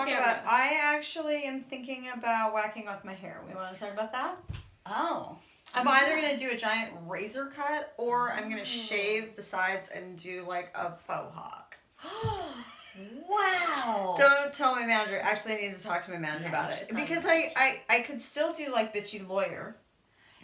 talk about, I actually am thinking about whacking off my hair. We want to talk about that? Oh. I'm either going to do a giant razor cut or I'm going to shave the sides and do like a faux hawk. Wow. Don't tell my manager. Actually, I need to talk to my manager about it. Because I could still do like bitchy lawyer.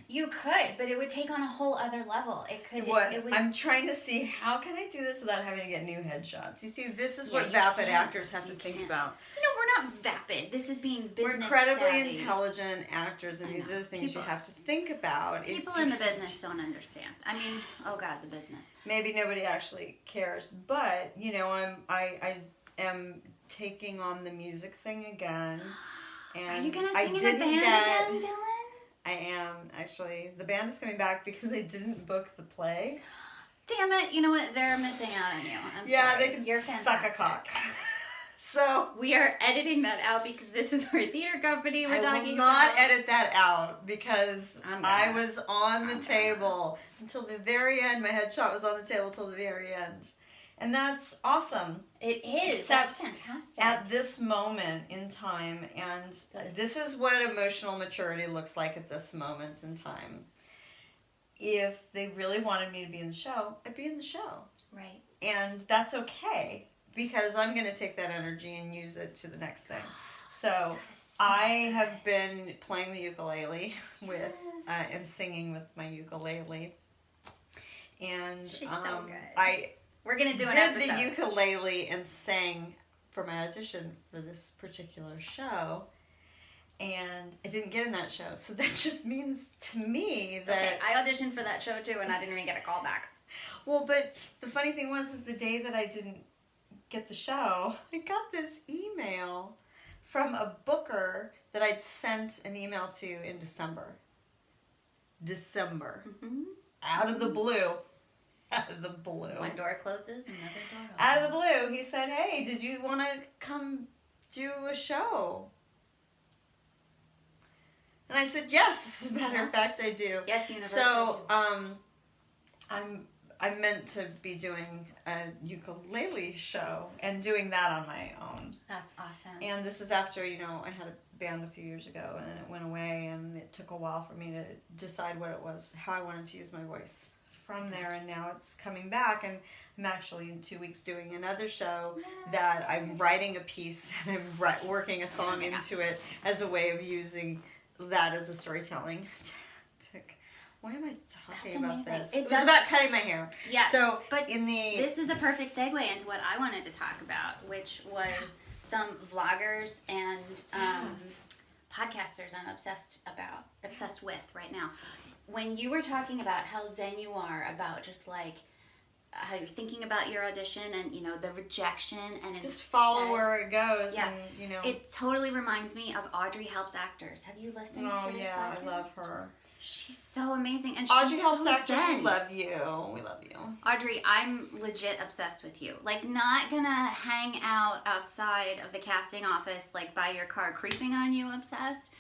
You could, but it would take on a whole other level. It would. I'm trying to see how can I do this without having to get new headshots. You see, this is what vapid actors have to think about. No, we're not vapid. This is being business We're incredibly savvy. Intelligent actors, and these are the things you have to think about. People in the business don't understand. I mean, oh God, the business. Maybe nobody actually cares, but you know, I am taking on the music thing again. And are you gonna sing in a band again, Dylan? I am, actually. The band is coming back because I didn't book the play. Damn it. You know what? They're missing out on you. I'm sorry. They can You're suck a cock. So we are editing that out because this is our theater company we're talking about. I will not edit that out because I was on the table until the very end. My headshot was on the table till the very end. And that's awesome. It is. That's fantastic. At this moment in time, and this is what emotional maturity looks like at this moment in time. If they really wanted me to be in the show, I'd be in the show. Right. And that's okay, because I'm going to take that energy and use it to the next thing. So I have been playing the ukulele with and singing with my ukulele. And she's so good. We're going to do an did episode. the ukulele and sang for my audition for this particular show. And I didn't get in that show. So that just means to me that... Okay, I auditioned for that show too and I didn't even get a call back. Well, but the funny thing was is the day that I didn't get the show, I got this email from a booker that I'd sent an email to in December. Mm-hmm. Out of the blue. Out of the blue. One door closes, another door opens. Out of the blue, he said, "Hey, did you want to come do a show?" And I said, "Yes, as a matter of fact, I do." Yes, Universe. So, I'm meant to be doing a ukulele show and doing that on my own. That's awesome. And this is after, you know, I had a band a few years ago and then it went away and it took a while for me to decide what it was, how I wanted to use my voice from there, and now it's coming back, and I'm actually in 2 weeks doing another show that I'm writing a piece and I'm working a song into it as a way of using that as a storytelling tactic. Why am I talking about this? It was about cutting my hair. Yeah. So, but this is a perfect segue into what I wanted to talk about, which was some vloggers and podcasters I'm obsessed with right now. When you were talking about how zen you are about just like how you're thinking about your audition and, you know, the rejection and just follow where it goes. Yeah. And, you know, it totally reminds me of Audrey Helps Actors. Have you listened to this podcast? Oh yeah, I love her. She's so amazing, and Audrey she's Helps so Actors. zen. We love you. We love you. Audrey, I'm legit obsessed with you. Like, not gonna hang out outside of the casting office, like by your car, creeping on you, obsessed.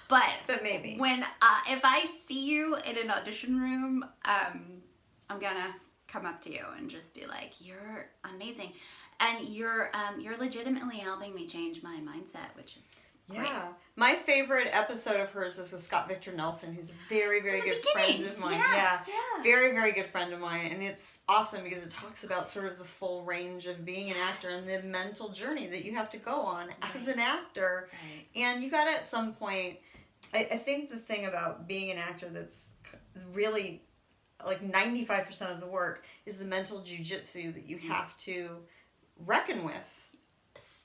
But maybe when if I see you in an audition room, I'm gonna come up to you and just be like, "You're amazing," and you're legitimately helping me change my mindset, which is great. My favorite episode of hers is with Scott Victor Nelson, who's a very, very good friend of mine. Yeah, very, very good friend of mine, and it's awesome because it talks about sort of the full range of being an actor and the mental journey that you have to go on as an actor, and you got to at some point. I think the thing about being an actor that's really like 95% of the work is the mental jujitsu that you have to reckon with.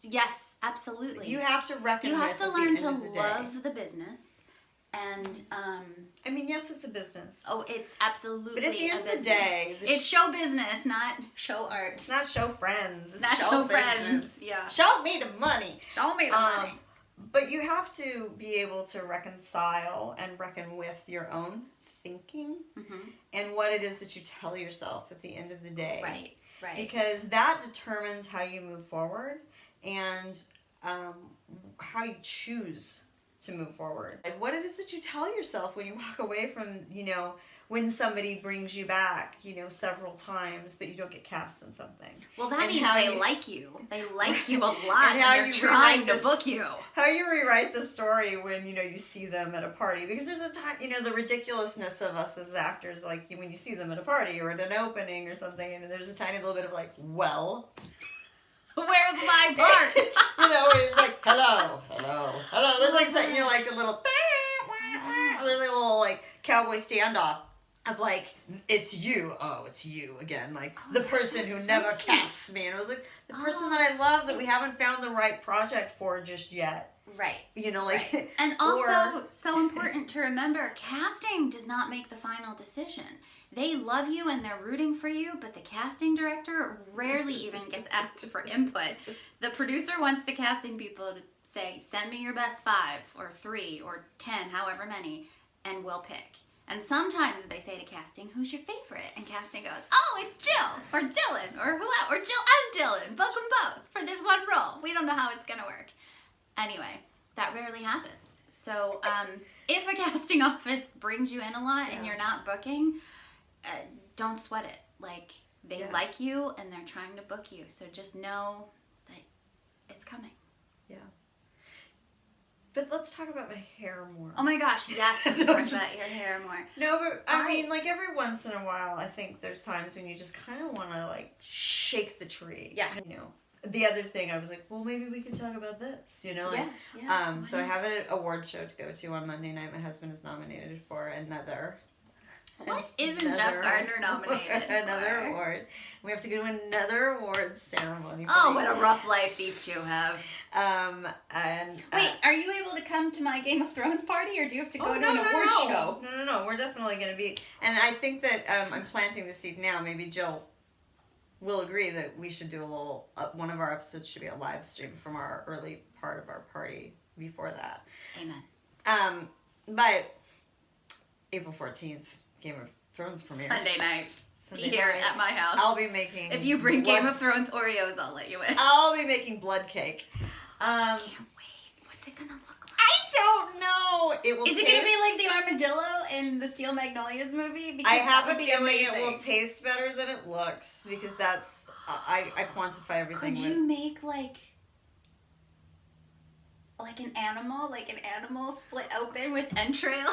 Yes, absolutely. You have to reckon with. You have to learn to love the business. And, I mean, yes, it's a business. Oh, it's absolutely But at the end of the day... It's show business, not show art. It's not show friends. It's not show friends. Yeah. Show me the money. Show me the money. But you have to be able to reconcile and reckon with your own thinking and what it is that you tell yourself at the end of the day. Right. Because that determines how you move forward and how you choose to move forward. Like, what it is that you tell yourself when you walk away from, you know, when somebody brings you back, you know, several times, but you don't get cast in something. Well, that means they like you. They like you a lot, and they're trying to book you. How you rewrite the story when, you know, you see them at a party. Because there's a time, you know, the ridiculousness of us as actors, like, when you see them at a party or at an opening or something, and there's a tiny little bit of, like, well... Where's my part? You know, it's like, hello. There's like, you know, like a little... There's like a little, like, cowboy standoff. Of like, it's you. Oh, it's you again. Like, the person who never casts me. And it was like, the person that I love that we haven't found the right project for just yet. Right. You know, like... Right. And also, so important to remember, casting does not make the final decision. They love you and they're rooting for you, but the casting director rarely even gets asked for input. The producer wants the casting people to say, send me your best 5 or 3 or 10, however many, and we'll pick. And sometimes they say to casting, who's your favorite? And casting goes, oh, it's Jill, or Dylan, or whoever, or Jill and Dylan. Book them both for this one role. We don't know how it's going to work. Anyway, that rarely happens. So if a casting office brings you in a lot and you're not booking, don't sweat it. Like, they like you and they're trying to book you. So just know that it's coming. Yeah. But let's talk about my hair more. Oh my gosh, yes, let's talk about your hair more. No, but I mean, like, every once in a while, I think there's times when you just kind of want to, like, shake the tree. Yeah. You know, the other thing, I was like, well, maybe we could talk about this, you know? Like, so I have an award show to go to on Monday night. My husband is nominated for another... What isn't Jeff Gardner nominated Another award. We have to go to another awards ceremony. Oh, what a rough life these two have. Wait, are you able to come to my Game of Thrones party, or do you have to go to an award show? No. We're definitely going to be. And I think that I'm planting the seed now. Maybe Jill will agree that we should do a little. One of our episodes should be a live stream from our early part of our party before that. Amen. But April 14th. Game of Thrones premiere. Sunday night. Be here at my house. I'll be making... If you bring Game of Thrones Oreos, I'll let you in. I'll be making blood cake. I can't wait. What's it gonna look like? I don't know. Is it gonna be like the armadillo in the Steel Magnolias movie? Because I have a feeling it will taste better than it looks. Because that's... I quantify everything. Could you make like an animal split open with entrails?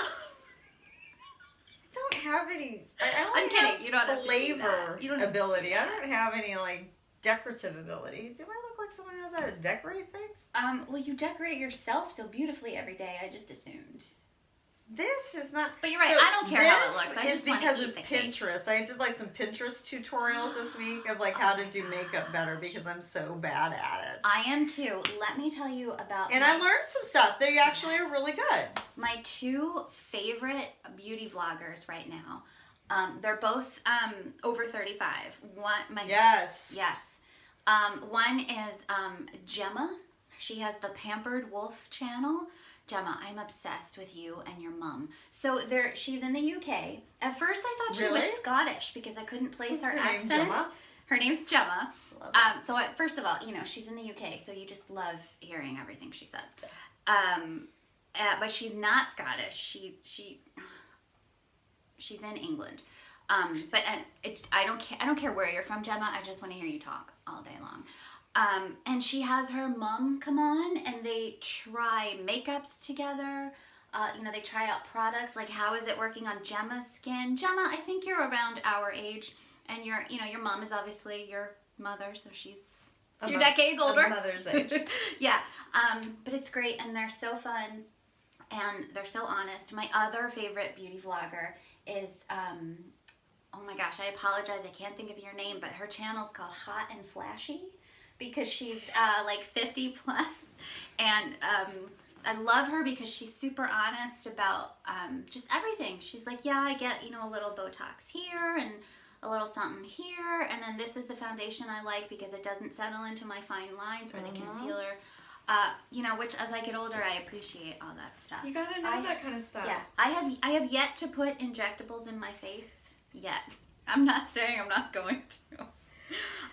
Don't have any. I'm kidding. You don't have flavor ability. I don't have any like decorative ability. Do I look like someone who knows how to decorate things? Well, you decorate yourself so beautifully every day. I just assumed. This is not. But you're right. I don't care how it looks. I just want to eat the cake. Pinterest. I did like some Pinterest tutorials this week of like how to do makeup better because I'm so bad at it. I am too. Let me tell you about. And I learned some stuff. They actually are really good. My 2 favorite beauty vloggers right now. They're both over 35. Yes. One is Gemma. She has the Pampered Wolf channel. Gemma, I'm obsessed with you and your mom. So she's in the UK. At first I thought she was Scottish because I couldn't place her accent. Her name's Gemma. So first of all, you know, she's in the UK, so you just love hearing everything she says. But she's not Scottish. She's in England. I don't care where you're from, Gemma. I just want to hear you talk all day long. And she has her mom come on and they try makeups together. You know, they try out products. Like, how is it working on Gemma's skin? Gemma, I think you're around our age, and your mom is obviously your mother, so she's a few decades older. Mother's age. Yeah. But it's great, and they're so fun, and they're so honest. My other favorite beauty vlogger is, oh my gosh, I apologize, I can't think of your name, but her channel's called Hot and Flashy, because she's like 50 plus, and I love her because she's super honest about just everything. She's like, yeah, I get, you know, a little Botox here and a little something here, and then this is the foundation I like because it doesn't settle into my fine lines, or the concealer. You know, which as I get older, I appreciate all that stuff. You gotta know that kind of stuff. Yeah, I have yet to put injectables in my face yet. I'm not saying I'm not going to.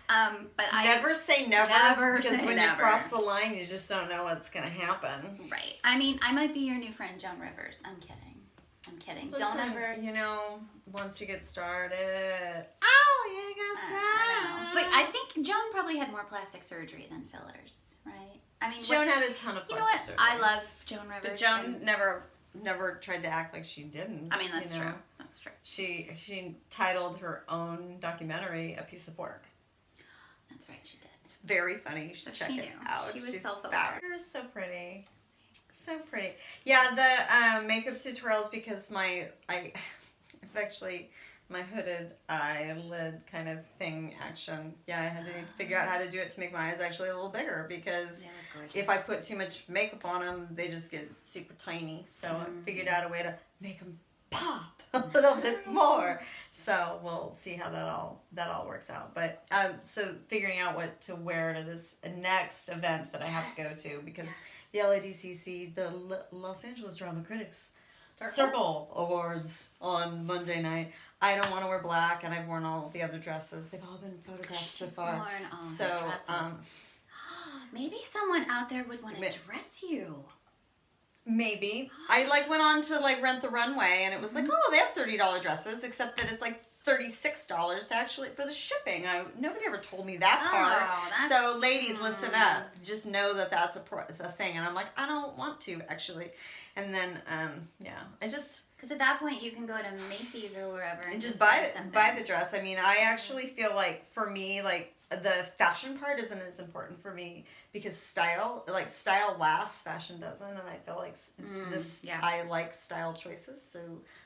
But never say never. Never because say when never. you cross the line, you just don't know what's gonna happen. Right. I mean, I might be your new friend, Joan Rivers. I'm kidding. Listen, Don't ever. You know, once you get started, you get started. But I think Joan probably had more plastic surgery than fillers, right? I mean, Joan had a ton of plastic you know what? surgery. I love Joan Rivers. But Joan never tried to act like she didn't. I mean, that's you know? true. That's true. She titled her own documentary "A Piece of Work." That's right, she did. It's very funny. You should check it out. She was She's self-aware. You're so pretty. So pretty. Yeah, the makeup tutorials because my hooded eyelid kind of thing action. Yeah, I had to figure out how to do it to make my eyes actually a little bigger because if I put too much makeup on them, they just get super tiny. So I figured out a way to make them pop a little bit more. So we'll see how that all works out. But so figuring out what to wear to this next event that I have to go to because the LADCC, the Los Angeles Drama Critics Circle Awards on Monday night. I don't want to wear black, and I've worn all the other dresses. They've all been photographed so far. So maybe someone out there would want to dress you. Maybe. I went on to Rent the Runway, and it was they have $30 dresses, except that it's $36 to actually for the shipping. Nobody ever told me that part. So ladies, listen up. Just know that that's a thing. And I'm like, I don't want to actually. And then I just because at that point you can go to Macy's or wherever and just buy the dress. I mean, I actually feel like for me the fashion part isn't as important for me because style lasts, fashion doesn't, and I feel like I like style choices, so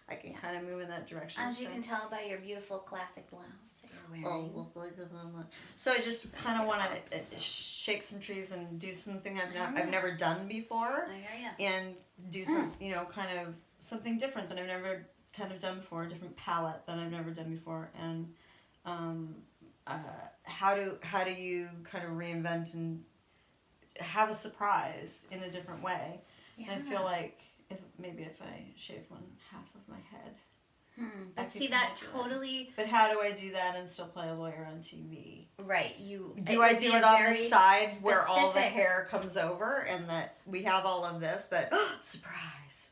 I can kind of move in that direction. As you can tell by your beautiful classic blouse that you're wearing. Oh, well, so I just kind of want to shake some trees and do something I've never done before. I hear ya. And do some, kind of something different that I've never kind of done before, a different palette that I've never done before, and how do you kind of reinvent and have a surprise in a different way? Yeah. And I feel like if I shave one half of my head. But see that totally. But how do I do that and still play a lawyer on TV? Right. Do I do it on the side where all the hair comes over and that we have all of this, but surprise,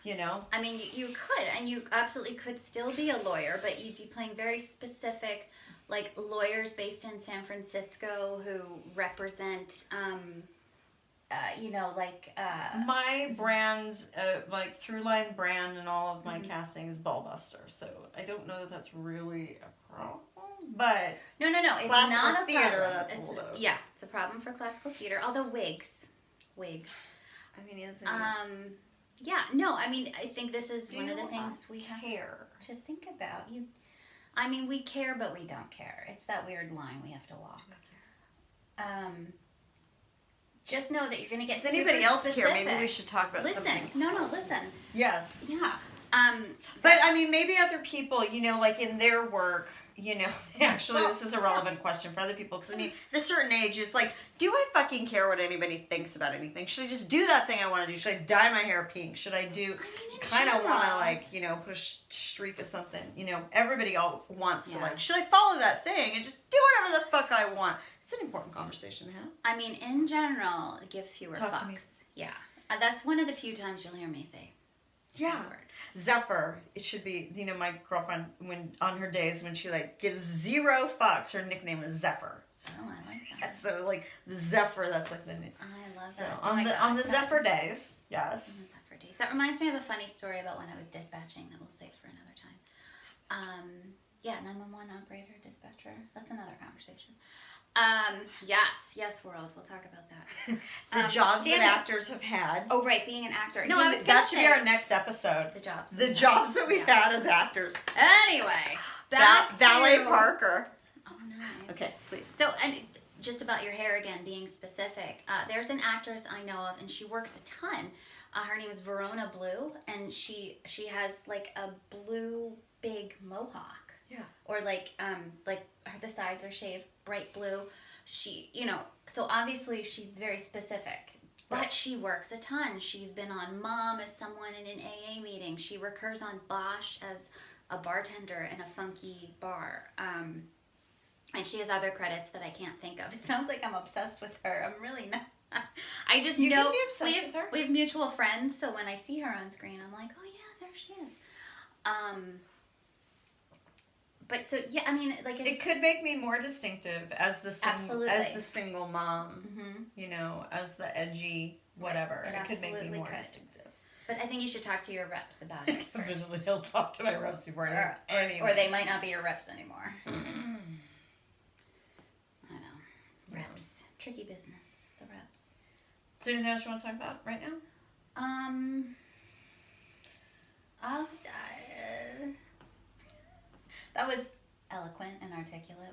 I mean, you could, and you absolutely could still be a lawyer, but you'd be playing very specific, lawyers based in San Francisco who represent, my brand, Throughline brand and all of my casting is Ballbuster, so I don't know that that's really a problem, but no, it's not a theater, problem. That's a little bit. Yeah, it's a problem for classical theater. Although wigs. I mean, isn't it? Yeah, no, I mean, I think this is one of the things we have to think about. We care, but we don't care. It's that weird line we have to walk. Just know that you're going to get Does anybody else care? Maybe we should talk about something. Listen. Yes. Yeah. But, maybe other people, in their work, actually, this is a relevant question for other people. Because, at a certain age, it's do I fucking care what anybody thinks about anything? Should I just do that thing I want to do? Should I dye my hair pink? Should I do, kind of want to, put a streak of something? Everybody all wants to, should I follow that thing and just do whatever the fuck I want? It's an important conversation to have. In general, give fewer Talk to me. fucks. Yeah. That's one of the few times you'll hear me say. Yeah. Zephyr. It should be, my girlfriend, when on her days when she gives zero fucks, her nickname is Zephyr. Oh, I like that. So the Zephyr, that's the name. I love that. So on the Zephyr days, yes. On the Zephyr days. That reminds me of a funny story about when I was dispatching that we'll save for another time. 911 operator, dispatcher. That's another conversation. Yes, world. We'll talk about that. The jobs that actors have had. Oh, right, being an actor. No, that should be our next episode. The jobs. The jobs that we've had as actors. Anyway, back Valet Parker. Oh, nice. Okay, please. So, and just about your hair again, being specific. There's an actress I know of, and she works a ton. Her name is Verona Blue, and she has a blue big mohawk. Yeah. Or the sides are shaved bright blue. She, so obviously she's very specific, but she works a ton. She's been on Mom as someone in an AA meeting. She recurs on Bosch as a bartender in a funky bar. And she has other credits that I can't think of. It sounds like I'm obsessed with her. I'm really not. I just You know can be obsessed with her. we have mutual friends, so when I see her on screen, I'm like, oh yeah, there she is. But so yeah, I mean, like it could make me more distinctive as the single mom. Mm-hmm. You know, as the edgy whatever. It could make me more distinctive. But I think you should talk to your reps about it. Definitely, he'll talk to my reps before anything. Or they might not be your reps anymore. Mm-hmm. I know. Reps. Tricky business. The reps. Is there anything else you want to talk about right now? That was eloquent and articulate.